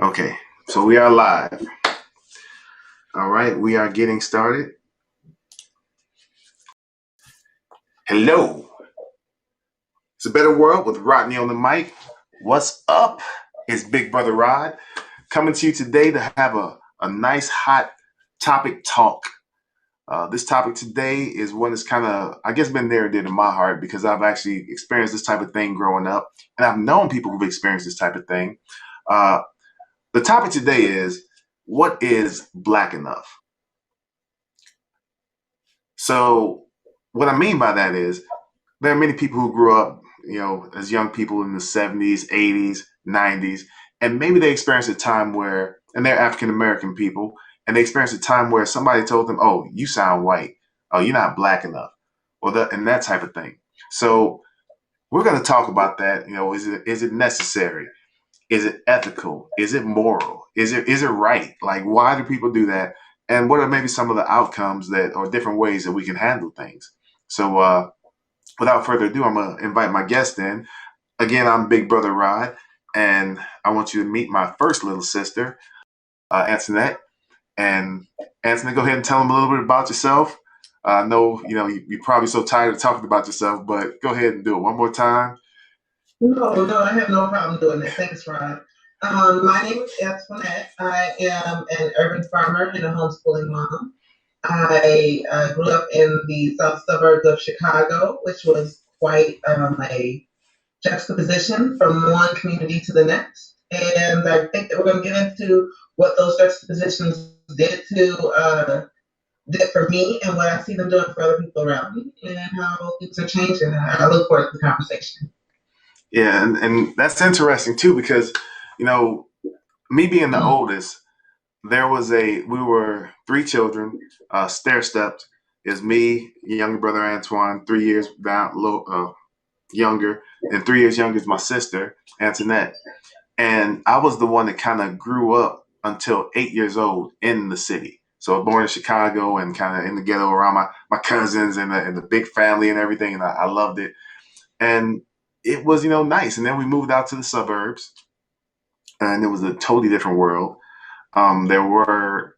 Okay, so we are live. All right, we are getting started. Hello, it's a better world with Rodney on the mic. What's up? It's Big Brother Rod coming to you today to have a nice hot topic talk. This topic today is one that's kind of, I guess, been there and did in my heart because I've actually experienced this type of thing growing up, and I've known people who've experienced this type of thing. Uh, the topic today is what is black enough? So, what I mean by that is there are many people who grew up, as young people in the 70s, 80s, 90s, and maybe they experienced a time where, and they're African American people, and they experienced a time where somebody told them, "Oh, you sound white. Oh, you're not black enough," and that type of thing. So, we're going to talk about that. Is it necessary? Is it ethical? Is it moral? Is it right? Like, why do people do that? And what are maybe some of the outcomes that, or different ways that we can handle things? So, without further ado, I'm gonna invite my guest in. Again, I'm Big Brother Rod, and I want you to meet my first little sister, Antoinette. And Antoinette, go ahead and tell them a little bit about yourself. I know you're probably so tired of talking about yourself, but go ahead and do it one more time. No, I have no problem doing that. Thanks, Rod. My name is Antoinette. I am an urban farmer and a homeschooling mom. I grew up in the south suburbs of Chicago, which was quite a juxtaposition from one community to the next. And I think that we're going to get into what those juxtapositions did for me and what I see them doing for other people around me and how things are changing. I look forward to the conversation. Yeah, and that's interesting too because you know me being the oldest, we were three children, stair stepped. Is me, younger brother Antoine, 3 years down, younger, and 3 years younger is my sister Antoinette. And I was the one that kind of grew up until 8 years old in the city. So born in Chicago and kind of in the ghetto around my cousins and the big family and everything, and I loved it. And it was nice. And then we moved out to the suburbs, and it was a totally different world. There were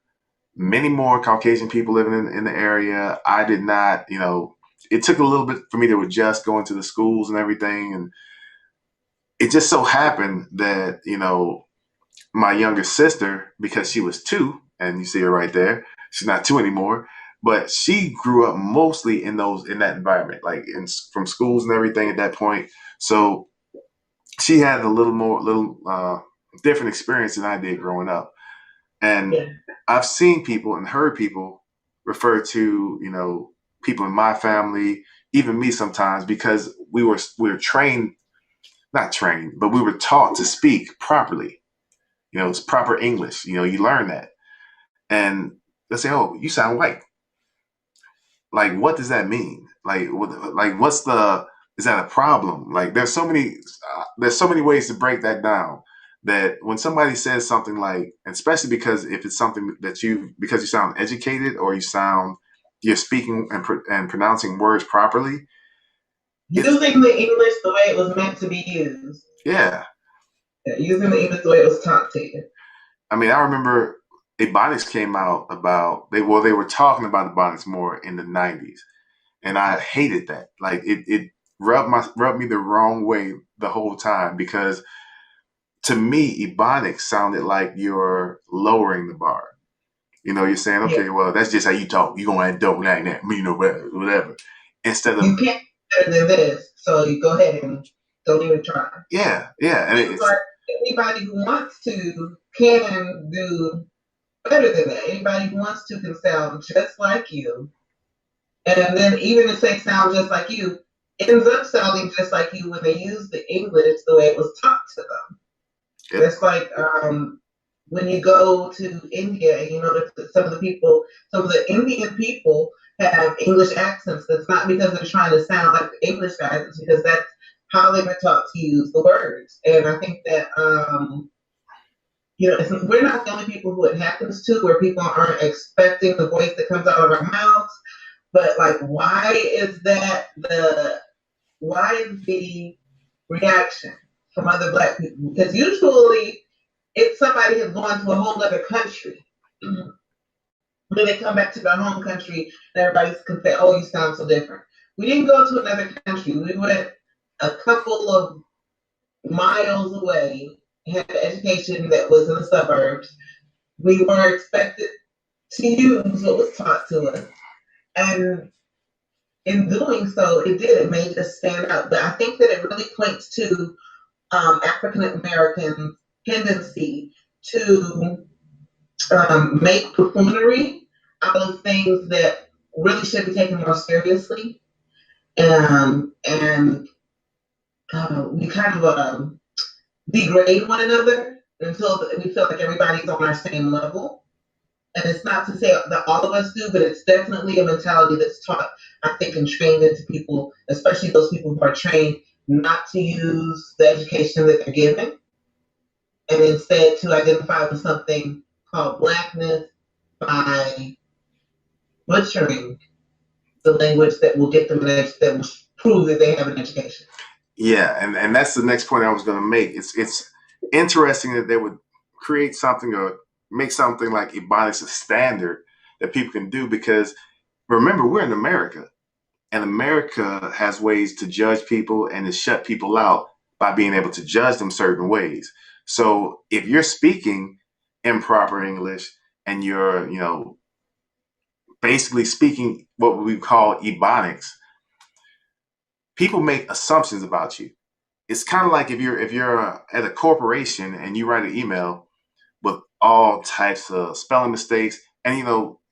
many more Caucasian people living in the area. I did not, it took a little bit for me to adjust going to the schools and everything. And it just so happened that, my younger sister, because she was two, and you see her right there, she's not two anymore, but she grew up mostly in that environment, like from schools and everything at that point. So she had a little different experience than I did growing up. And Yeah. I've seen people and heard people refer to, people in my family, even me sometimes, because we were trained, not trained, but we were taught to speak properly. It's proper English. You learn that. And they'll say, "Oh, you sound white." Like, what does that mean? What's is that a problem? Like, there's so many ways to break that down. That when somebody says something like, especially because if it's something that because you sound educated or you're speaking and pronouncing words properly. Using the English the way it was meant to be used. Yeah. Using the English the way it was taught to you. I mean, I remember Ebonics came out they were talking about Ebonics more in the 90s, and I hated that. Like it rubbed me the wrong way the whole time because to me Ebonics sounded like you're lowering the bar. You're saying, okay, Yeah. well, that's just how you talk. You're gonna don't like that, whatever. Instead of You can't do better than this, so you go ahead and don't even try. yeah, and it's But anybody who wants to can do better than that. Anybody who wants to can sound just like you. And then even if they sound just like you, ends up sounding just like you when they use the English the way it was taught to them. it, That's like when you go to India and you notice that some of the Indian people have English accents. That's not because they're trying to sound like the English guys, it's because that's how they've been taught to use the words. And I think that, we're not the only people who it happens to, where people aren't expecting the voice that comes out of our mouths. But like, why is the reaction from other Black people? Because usually if somebody has gone to a whole other country, when they come back to their home country, everybody can say, "Oh, you sound so different." We didn't go to another country. We went a couple of miles away, had an education that was in the suburbs. We were expected to use what was taught to us. And in doing so, it made us stand out. But I think that it really points to African Americans' tendency to make buffoonery out of things that really should be taken more seriously. And we kind of degrade one another until we feel like everybody's on our same level. And it's not to say that all of us do, but it's definitely a mentality that's taught, I think, and trained into people, especially those people who are trained not to use the education that they're given, and instead to identify with something called blackness by butchering the language that will get them that will prove that they have an education. Yeah, and that's the next point I was going to make. It's interesting that they would create something or make something like Ebonics a standard that people can do because remember we're in America and America has ways to judge people and to shut people out by being able to judge them certain ways. So if you're speaking improper English and you're basically speaking what we call Ebonics, people make assumptions about you. It's kind of like if you're at a corporation and you write an email with all types of spelling mistakes, and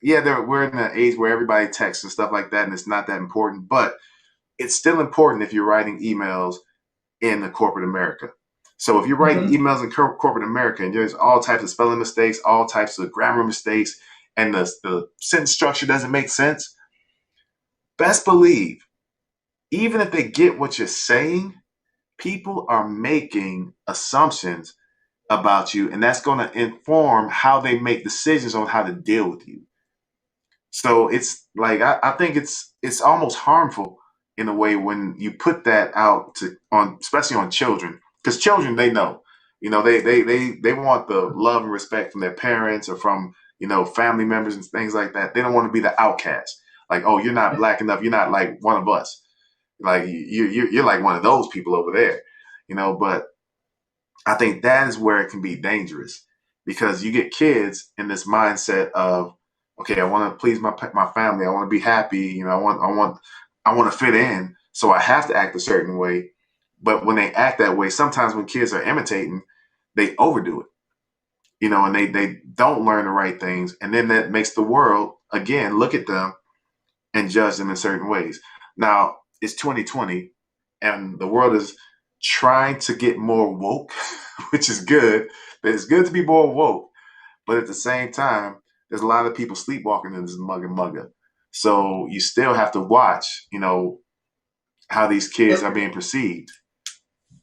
yeah, we're in an age where everybody texts and stuff like that, and it's not that important, but it's still important if you're writing emails in the corporate America. So if you're writing emails in corporate America and there's all types of spelling mistakes, all types of grammar mistakes, and the sentence structure doesn't make sense, best believe, even if they get what you're saying, people are making assumptions about you, and that's going to inform how they make decisions on how to deal with you. So it's like I think it's almost harmful in a way when you put that out on especially on children because children they know they want the love and respect from their parents or from family members and things like that. They don't want to be the outcast. Like, oh, you're not black enough. You're not like one of us. Like you're like one of those people over there, But I think that is where it can be dangerous because you get kids in this mindset of, okay, I want to please my family. I want to be happy. I want to fit in. So I have to act a certain way. But when they act that way, sometimes when kids are imitating, they overdo it, and they don't learn the right things. And then that makes the world, again, look at them and judge them in certain ways. Now, it's 2020 and the world is trying to get more woke, which is good. But it's good to be more woke. But at the same time, there's a lot of people sleepwalking in this mugga. So you still have to watch, how these kids are being perceived.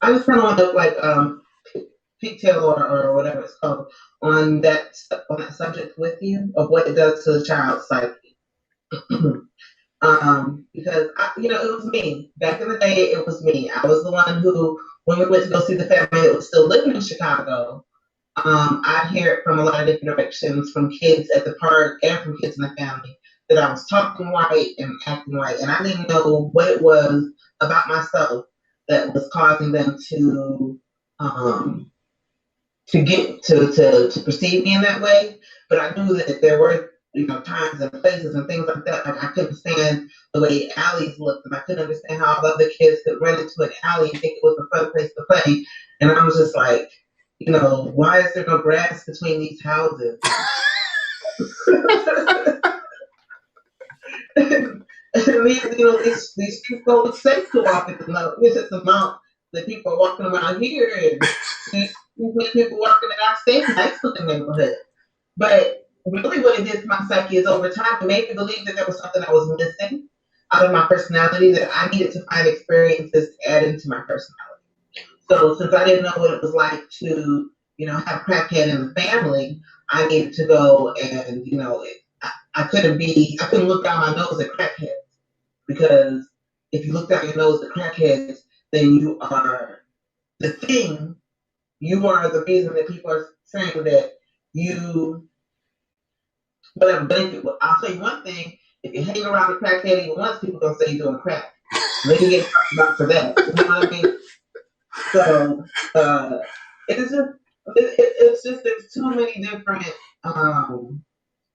I just kind of want to like pigtail or whatever it's called on that subject with you of what it does to the child's psyche. Because it was me back in the day. It was me. I was the one who, when we went to go see the family that was still living in Chicago, I'd hear it from a lot of different directions, from kids at the park and from kids in the family, that I was talking white and acting white, and I didn't know what it was about myself that was causing them to get to perceive me in that way. But I knew that there were times and places and things like that. Like I couldn't stand the way alleys looked, and I couldn't understand how other kids could run into an alley and think it was a fun place to play. And I was just like, why is there no grass between these houses? And these people don't look safe to walk in. It's just the amount that people are walking around here, and these people walking in our same nice looking neighborhood. But really, what it did to my psyche is over time, it made me believe that there was something I was missing out of my personality, that I needed to find experiences to add into my personality. So since I didn't know what it was like to, have a crackhead in the family, I needed to go and, I couldn't look down my nose at crackheads, because if you look down your nose at crackheads, then you are the thing, you are the reason that people are saying that you whatever benefit. I'll say one thing: if you hang around a crackhead even once, people gonna say you're doing crack. Then you get talked about for that. You know what I mean? So it is just it's just there's too many different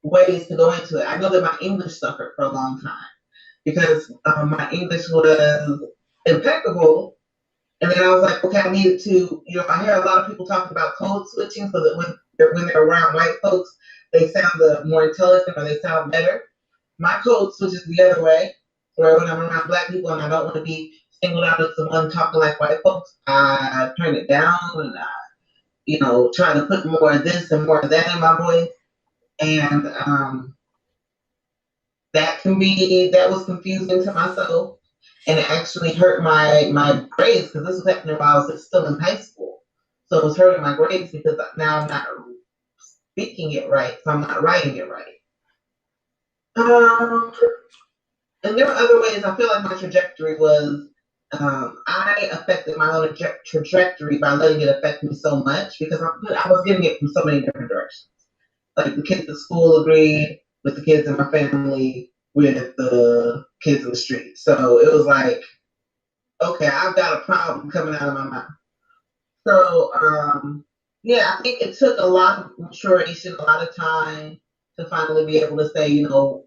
ways to go into it. I know that my English suffered for a long time because my English was impeccable. And then I was like, okay, I needed to, I hear a lot of people talking about code switching so that when they're around white folks, they sound more intelligent or they sound better. My code switches the other way, where when I'm around black people and I don't want to be singled out as someone talking like white folks, I turn it down and try to put more of this and more of that in my voice. And that was confusing to myself, and it actually hurt my grades because this was happening while I was still in high school. So it was hurting my grades because now I'm not speaking it right, so I'm not writing it right. And there were other ways. I feel like my trajectory was I affected my own trajectory by letting it affect me so much because I was getting it from so many different directions. Like the kids at school agreed with the kids in my family, with the kids in the street. So it was like, okay, I've got a problem coming out of my mouth. So yeah, I think it took a lot of maturation, a lot of time to finally be able to say,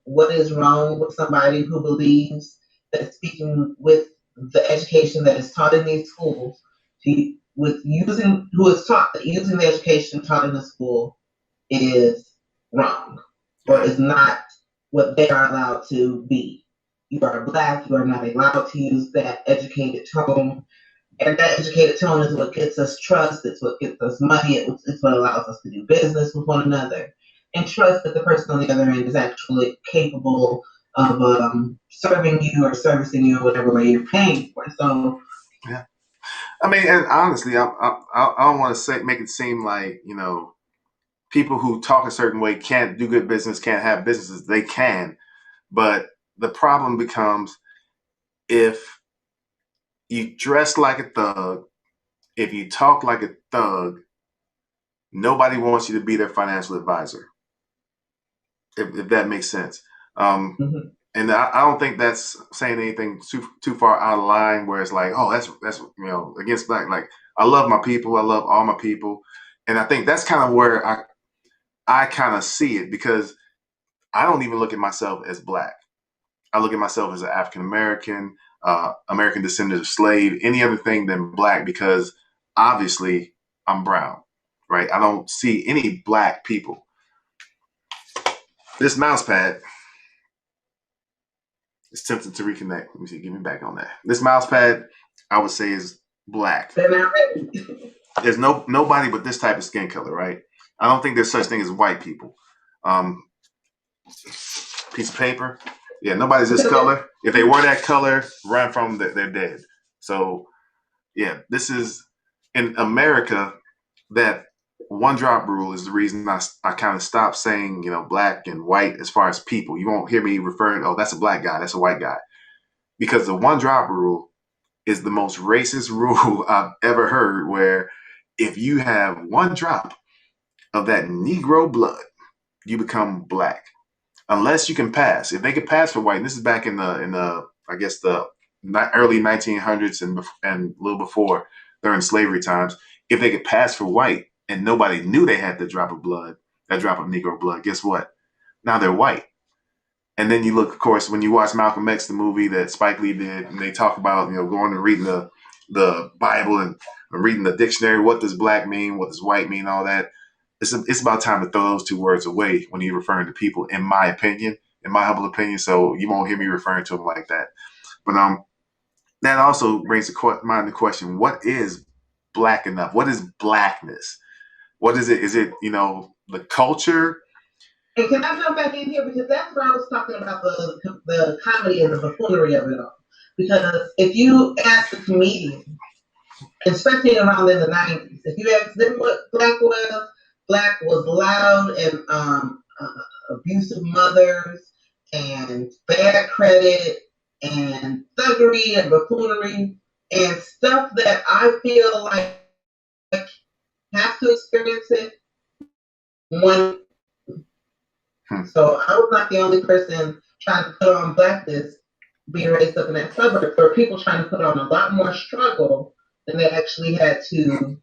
what is wrong with somebody who believes that speaking with the education that is taught in these schools, who is taught that using the education taught in the school is wrong or is not what they are allowed to be. You are black, you are not allowed to use that educated tone. And that educated tone is what gets us trust, it's what gets us money, it's what allows us to do business with one another. And trust that the person on the other end is actually capable of serving you or servicing you in whatever way you're paying for. So, yeah. I mean, and honestly, I don't want to make it seem like people who talk a certain way can't do good business, can't have businesses. They can, but the problem becomes if you dress like a thug, if you talk like a thug, nobody wants you to be their financial advisor. If that makes sense. mm-hmm. And I don't think that's saying anything too far out of line where it's like, oh, that's against black. Like I love my people, I love all my people, and I think that's kind of where I kind of see it because I don't even look at myself as black. I look at myself as an African American, American descendant of slave, any other thing than black because obviously I'm brown, right? I don't see any black people. This mouse pad is tempting to reconnect. Let me see, give me back on that. This mouse pad, I would say, is black. They're not ready. There's nobody with this type of skin color, right? I don't think there's such thing as white people. Piece of paper. Yeah, nobody's this color. If they were that color, run from them, they're dead. So, yeah, this is in America. That one drop rule is the reason I kind of stopped saying black and white as far as people. You won't hear me referring, oh, that's a black guy, that's a white guy, because the one drop rule is the most racist rule I've ever heard. Where if you have one drop of that Negro blood, you become black. Unless you can pass. If they could pass for white, and this is back in the I guess the early 1900s and a little before during slavery times, if they could pass for white and nobody knew they had the drop of blood, that drop of Negro blood, guess what? Now they're white. And then you look, of course, when you watch Malcolm X, the movie that Spike Lee did, and they talk about going and reading the Bible and reading the dictionary. What does black mean? What does white mean? All that. It's about time to throw those two words away when you're referring to people, in my opinion, in my humble opinion. So you won't hear me referring to them like that. But that also brings to mind the question: what is black enough? What is blackness? What is it? Is it the culture? And can I jump back in here because that's what I was talking about the comedy and the buffoonery of it all. Because if you ask the comedian, especially around in the 90s, if you ask them what black was loud and abusive mothers and bad credit and thuggery and buffoonery and stuff that I feel like to experience it. One, Hmm. so I was not the only person trying to put on blackness being raised up in that suburb. There were people trying to put on a lot more struggle than they actually had to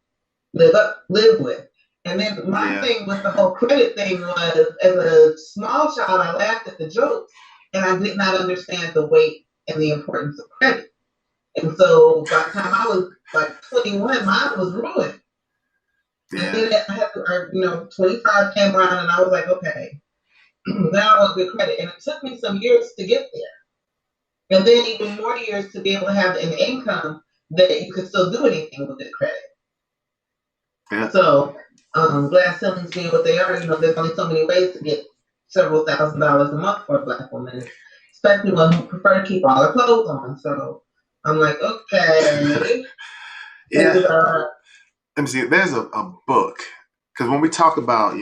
live with. And then my Yeah. thing with the whole credit thing was, as a small child, I laughed at the jokes, and I did not understand the weight and the importance of credit. And so by the time I was like 21, mine was ruined. And Yeah. then I had to, 25 came around, and I was like, okay, now I want good credit. And it took me some years to get there. And then even more years to be able to have an income that you could still do anything with good credit. Yeah. So glass ceilings being what they are, there's only so many ways to get several $1,000s a month for a black woman, especially one who prefer to keep all her clothes on. So I'm like, okay, thank Yeah. you, God. Let me see. There's a book, because when we talk about,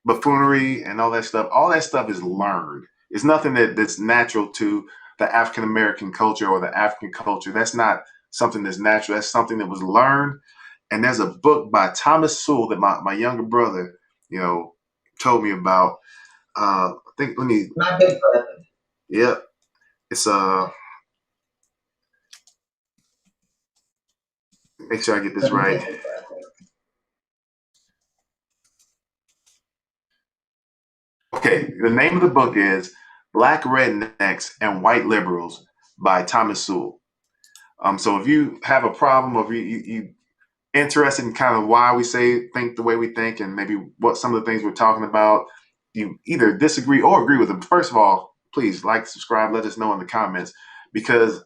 buffoonery and all that stuff is learned. It's nothing that's natural to the African American culture or the African culture. That's not something that's natural. That's something that was learned. And there's a book by Thomas Sewell that my younger brother, told me about. I think let me. My big brother. Yeah, it's make sure I get this Let me right. take it brother. Okay, the name of the book is Black Rednecks and White Liberals by Thomas Sewell. So if you have a problem, or if you interested in kind of why we think the way we think, and maybe what some of the things we're talking about, you either disagree or agree with them. First of all, please like, subscribe, let us know in the comments, because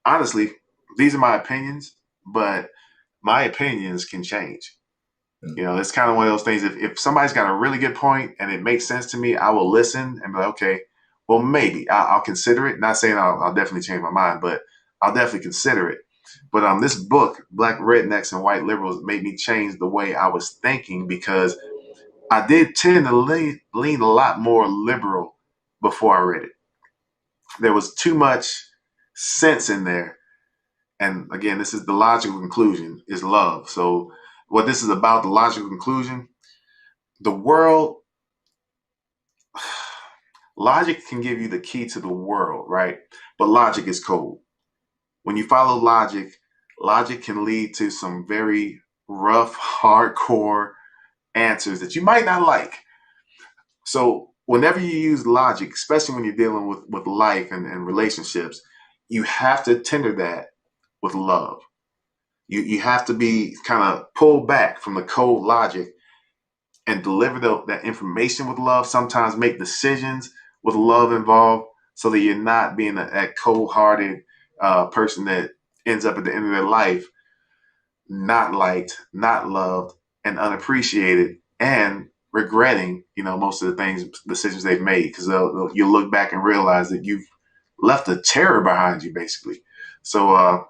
honestly, these are my opinions, but my opinions can change. It's kind of one of those things. If somebody's got a really good point and it makes sense to me, I will listen and be like, okay, well, maybe I'll consider it. Not saying I'll definitely change my mind, but I'll definitely consider it. But this book, Black Rednecks and White Liberals, made me change the way I was thinking, because I did tend to lean a lot more liberal before I read it. There was too much sense in there. And again, this is the logical conclusion is love. So what this is about, the logical conclusion, the world, logic can give you the key to the world, right? But logic is cold. When you follow logic, logic can lead to some very rough, hardcore answers that you might not like. So whenever you use logic, especially when you're dealing with life and relationships, you have to tender that with love. You have to be kind of pulled back from the cold logic and deliver that information with love. Sometimes make decisions with love involved, so that you're not being that cold-hearted person that ends up at the end of their life not liked, not loved, and unappreciated, and regretting, most of the decisions they've made, because you'll look back and realize that you've left a terror behind you, basically. So,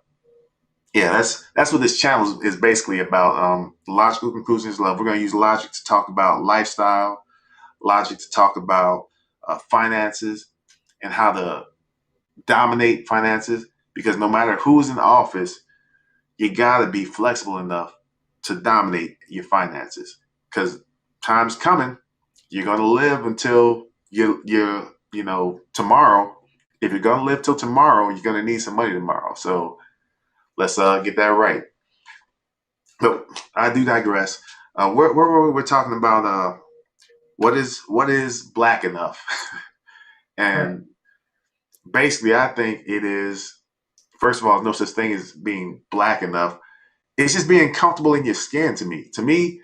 yeah, that's what this channel is basically about. Logical conclusions, love. We're going to use logic to talk about lifestyle, logic to talk about finances, and how to dominate finances. Because no matter who's in office, you got to be flexible enough to dominate your finances, because time's coming. You're going to live until tomorrow. If you're going to live till tomorrow, you're going to need some money tomorrow. So let's get that right. But I do digress. Where were we? We're talking about what is black enough, Right. and basically, I think it is. First of all, no such thing as being black enough. It's just being comfortable in your skin. To me,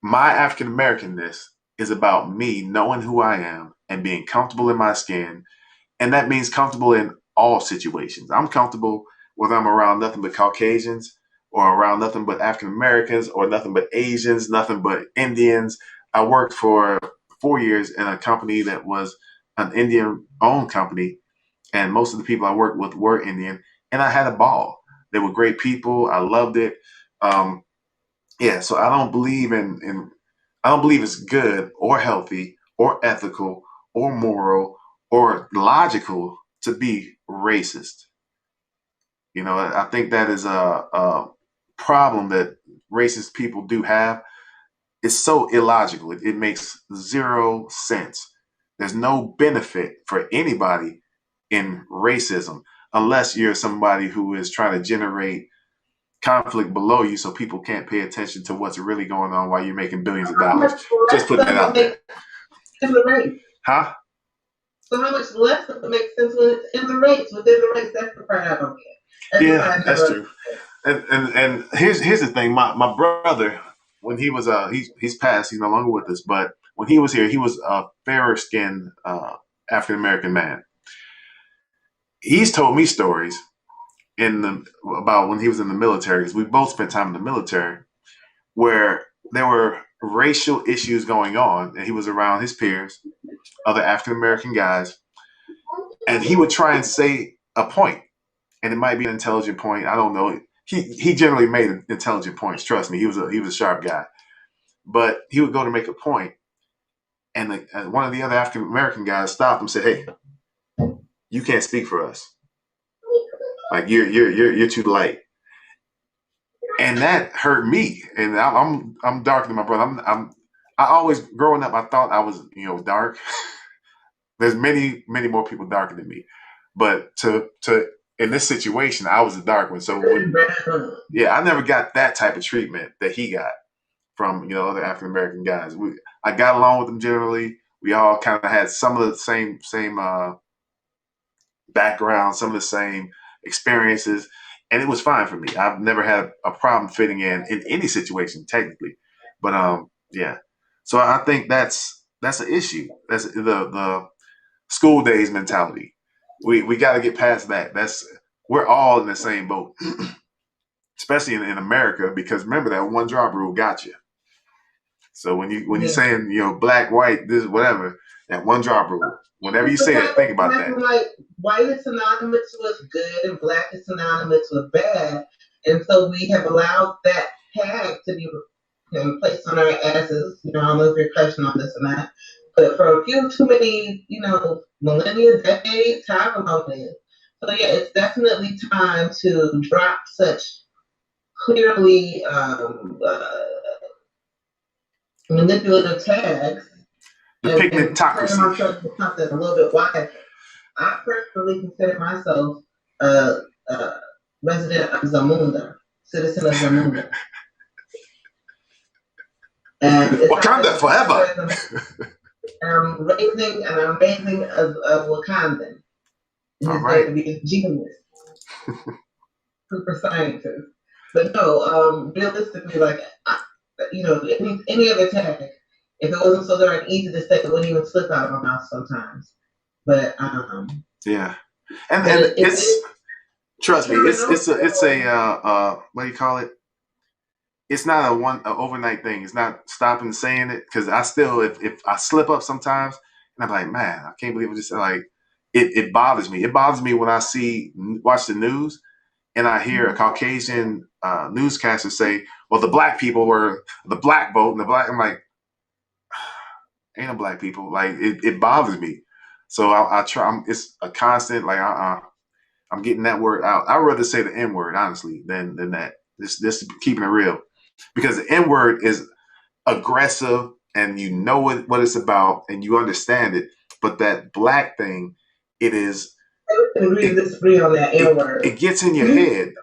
my African Americanness is about me knowing who I am and being comfortable in my skin. And that means comfortable in all situations. I'm comfortable whether I'm around nothing but Caucasians, or around nothing but African Americans, or nothing but Asians, nothing but Indians. I worked for 4 years in a company that was an Indian owned company, and most of the people I worked with were Indian, and I had a ball. They were great people. I loved it. Um, yeah, so I don't believe it's good or healthy or ethical or moral or logical to be racist. I think that is a problem that racist people do have is so illogical. It makes zero sense. There's no benefit for anybody in racism unless you're somebody who is trying to generate conflict below you so people can't pay attention to what's really going on while you're making billions of How dollars. much Just less putting that does it out there. make in the race? Huh? So how much less does it make sense when it's in the race? Within the race, that's the part I don't get. That's the Yeah, part I that's never. true. And here's the thing. My brother, when he was he's passed, he's no longer with us, but when he was here, he was a fairer skinned African American man. He's told me stories in the about when he was in the military, because we both spent time in the military, where there were racial issues going on, and he was around his peers, other African American guys, and he would try and say a point, and it might be an intelligent point. I don't know. He generally made intelligent points. Trust me, he was a sharp guy. But he would go to make a point, and one of the other African American guys stopped him and said, "Hey, you can't speak for us. Like you're too light." And that hurt me. And I'm darker than my brother. I always growing up, I thought I was dark. There's many more people darker than me, but to in this situation, I was the dark one. So yeah, I never got that type of treatment that he got from other African American guys. I got along with them generally. We all kind of had some of the same background, some of the same experiences, and it was fine for me. I've never had a problem fitting in any situation technically, but yeah. So I think that's an issue. That's the school days mentality. We got to get past that. We're all in the same boat, especially in America, because remember that one drop rule got you. So when you're saying black, white, this whatever, that one drop rule. Whenever you say it, think about that. Like white is synonymous with good and black is synonymous with bad, and so we have allowed that tag to be placed on our asses. I don't know if you're question on this or not, but for a few too many, millennia, decades, however long it is. So yeah, it's definitely time to drop such clearly manipulative tags The and pigmentocracy. turn myself into something a little bit wiser. I personally consider myself a resident of Zamunda, citizen of Zamunda. And it's Wakanda forever. I'm raising a Wakandan. He's going to be a genius, super scientist. But no, realistically, like any other tag, if it wasn't so darn easy to say, it wouldn't even slip out of my mouth sometimes. But yeah, and it's trust me, it's a what do you call it? It's not a overnight thing. It's not stopping saying it, because I still if I slip up sometimes, and I'm like, man, I can't believe it. Just like it bothers me. It bothers me when I watch the news and I hear a Caucasian newscaster say, "Well, the black people were the black vote," and the black. I'm like, ain't no black people. Like it bothers me. So I try. It's a constant. Like I'm getting that word out. I'd rather say the N word honestly than that. This keeping it real, because the N word is aggressive and you know what it's about and you understand it. But that black thing, it is. I agree to disagree on that N word. It gets in your head.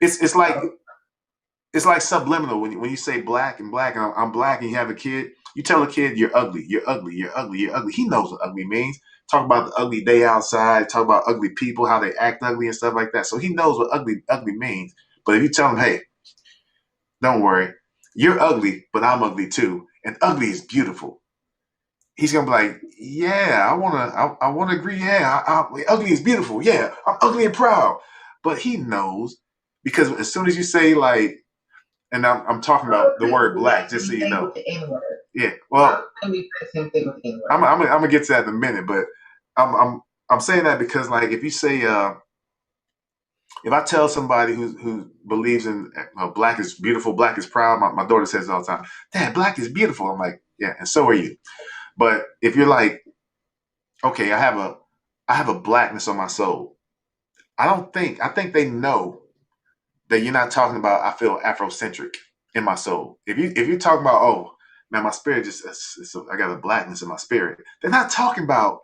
It's like subliminal when you say black and I'm black and you have a kid. You tell a kid you're ugly, you're ugly, you're ugly, you're ugly. He knows what ugly means. Talk about the ugly day outside. Talk about ugly people, how they act ugly and stuff like that. So he knows what ugly means. But if you tell him, hey, don't worry, you're ugly, but I'm ugly too, and ugly is beautiful. He's gonna be like, yeah, I wanna agree. Yeah, ugly is beautiful. Yeah, I'm ugly and proud. But he knows, because as soon as you say like, and I'm talking about the word black, just so you know. Yeah, well, I'm gonna get to that in a minute, but I'm saying that because like if you say if I tell somebody who believes in black is beautiful, black is proud, my daughter says it all the time, Dad, black is beautiful. I'm like, yeah, and so are you. But if you're like, okay, I have a blackness on my soul. I think they know that you're not talking about. I feel Afrocentric in my soul. If you're talking about, oh man, my spirit just I got a blackness in my spirit. They're not talking about,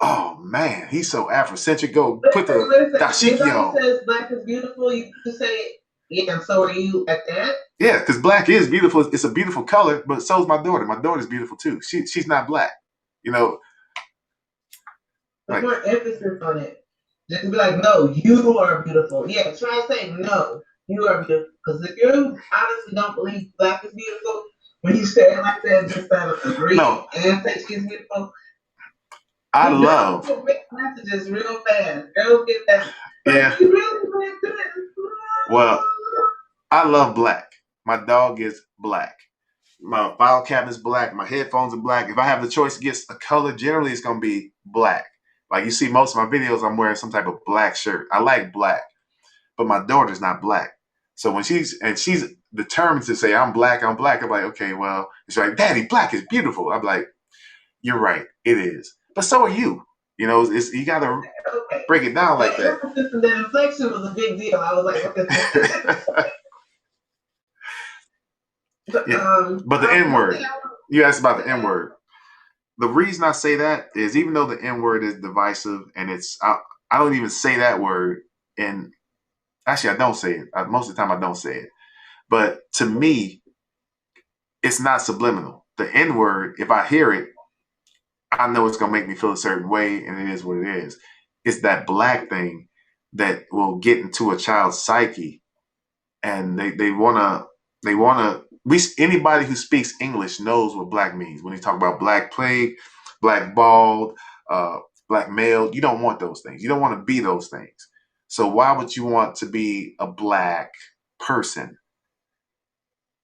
oh man, he's so Afrocentric. Go put the Listen, dashiki nobody on. says black is beautiful. You just say, yeah, and so are you at that? Yeah, because black is beautiful. It's a beautiful color, but so is my daughter. My daughter's beautiful too. She's not black. You know, Put like more emphasis on it. Just to be like, no, you are beautiful. Yeah, try to say, no, you are beautiful. Because if you honestly don't believe black is beautiful, when you say it like that, just kind of agree no, and say she's beautiful, I you don't love. get mixed messages real fast. Girls get that, but Yeah, you really like this. well, I love black. My dog is black. My file cabinet is black. My headphones are black. If I have the choice to get a color, generally it's gonna be black. Like you see most of my videos, I'm wearing some type of black shirt. I like black, but my daughter's not black. So when she's determined to say I'm black, I'm black. I'm like, okay, well, she's like, Daddy, black is beautiful. I'm like, you're right, it is. But so are you. You know, you gotta Okay. break it down like That that. emphasis and that inflection was a big deal. I was like, okay. Yeah, but the N One thing word. You asked about the N word. The reason I say that is even though the N word is divisive and I don't even say that word. And actually, I don't say it. Most of the time, I don't say it. But to me, it's not subliminal. The N word, if I hear it, I know it's gonna make me feel a certain way, and it is what it is. It's that black thing that will get into a child's psyche, and they wanna. Anybody who speaks English knows what black means. When you talk about black plague, black bald, uh, black male, you don't want those things. You don't want to be those things. So why would you want to be a black person?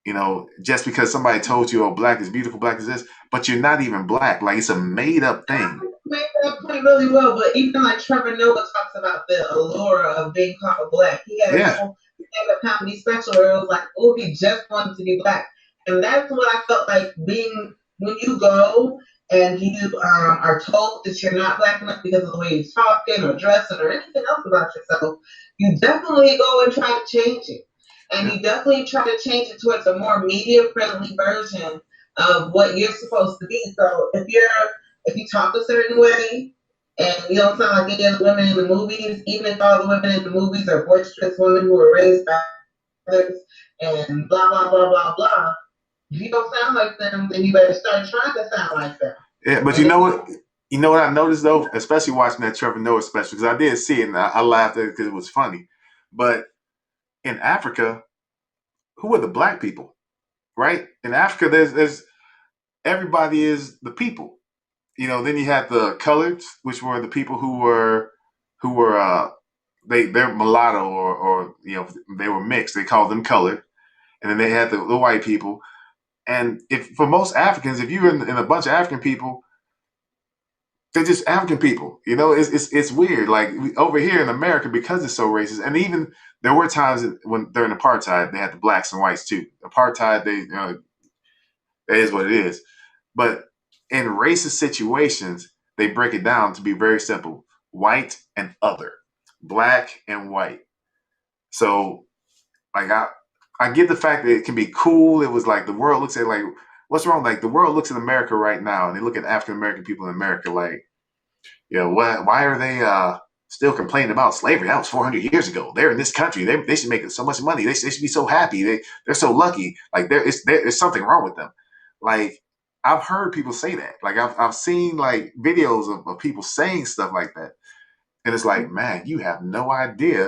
You know, just because somebody told you, "Oh, black is beautiful, black is this," but you're not even black. Like it's a made up thing. Made that point really well, but even like Trevor Noah talks about the allure of being called black. He had his Yeah, whole stand-up comedy special where it was like, oh, he just wanted to be black, and that's what I felt like being when you go and you are told that you're not black enough because of the way you're talking or dressing or anything else about yourself. You definitely go and try to change it, and yeah, you definitely try to change it towards a more media-friendly version of what you're supposed to be. So if you talk a certain way and you don't sound like any of the women in the movies, even if all the women in the movies are boisterous women who were raised by others and blah blah blah blah blah, if you don't sound like them, then you better start trying to sound like them. yeah. But And you if know you what? You know what I noticed though, especially watching that Trevor Noah special, because I did see it and I laughed at it because it was funny. But in Africa, who are the black people? Right? In Africa, there's everybody is the people. You know, then you had the coloreds, which were the people who were they're mulatto or you know they were mixed. They called them colored, and then they had the white people. And if for most Africans, if you're in a bunch of African people, they're just African people. You know, it's weird. Like over here in America, because it's so racist, and even there were times when during apartheid they had the blacks and whites too. Apartheid, that is what it is. But in racist situations, they break it down to be very simple: white and other, black and white. So like I get the fact that it can be cool. It was like the world looks at it like what's wrong? Like the world looks at America right now and they look at African American people in America like, you know, why are they still complaining about slavery? That was 400 years ago. They're in this country. They should make so much money. They should be so happy. They're so lucky. Like there's something wrong with them. Like I've heard people say that. Like I've seen like videos of people saying stuff like that. And it's like, man, you have no idea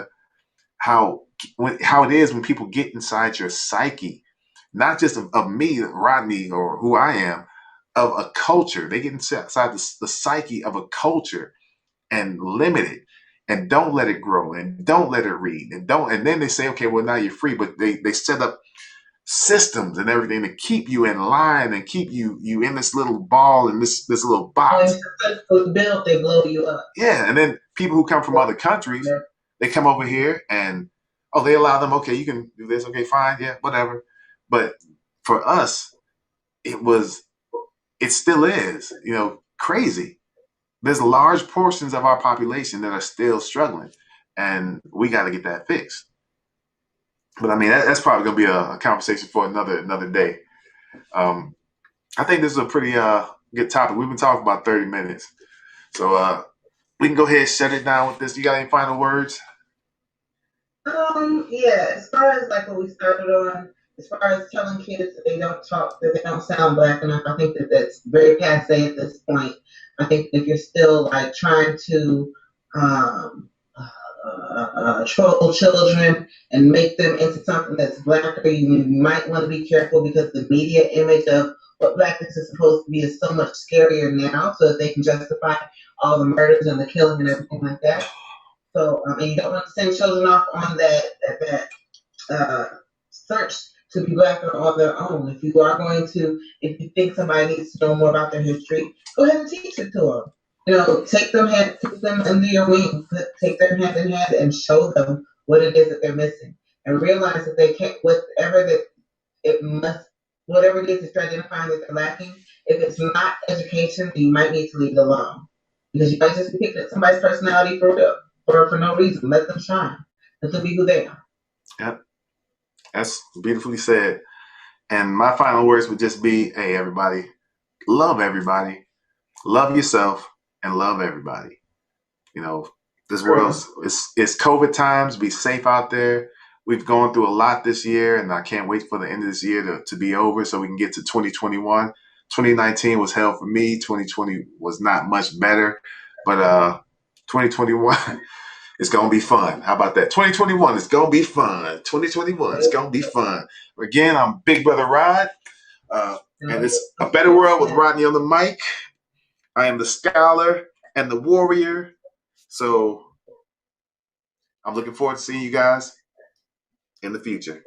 how how it is when people get inside your psyche, not just of me, Rodney, or who I am, of a culture. They get inside the psyche of a culture and limit it and don't let it grow and don't let it read and then they say, okay, well now you're free, but they set up systems and everything to keep you in line and keep you in this little ball and this little when box. successfully built, they blow you up. Yeah, and then people who come from other countries, they come over here and oh, they allow them, okay, you can do this, okay, fine, yeah, whatever. But for us, it was, it still is, you know, crazy. There's large portions of our population that are still struggling, and we got to get that fixed. But I mean, that's probably gonna be a conversation for another day. Um, I think this is a pretty good topic. We've been talking about 30 minutes, so we can go ahead and shut it down with this. You got any final words? Yeah, as far as like what we started on, as far as telling kids that they don't talk, that they don't sound black enough, I think that that's very passe at this point. I think if you're still like trying to um, troll children and make them into something that's blacker, you might want to be careful because the media image of what blackness is supposed to be is so much scarier now, so that they can justify all the murders and the killing and everything like that. So, and you don't want to send children off on that search to be black on their own. If you are going to, if you think somebody needs to know more about their history, go ahead and teach it to them. You know, take them under your wing, take them hand in hand, and show them what it is that they're missing, and realize that they can't, whatever that it must, whatever it is that you're identifying that they're lacking. If it's not education, you might need to leave it alone because you might just be picking at somebody's personality for real, for no reason. Let them shine. Let them be who they are. Yep, that's beautifully said. And my final words would just be, hey, everybody, love yourself, and love everybody. You know, this world's it's COVID times. Be safe out there. We've gone through a lot this year, and I can't wait for the end of this year to be over so we can get to 2021. 2019 was hell for me. 2020 was not much better, but 2021 is gonna be fun. How about that? 2021 is gonna be fun. 2021 is gonna be fun. Again, I'm Big Brother Rod, and it's a better world with Rodney on the mic. I am the scholar and the warrior. So I'm looking forward to seeing you guys in the future.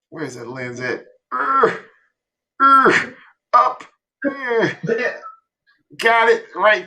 Where is that lens at? Up. Got it right.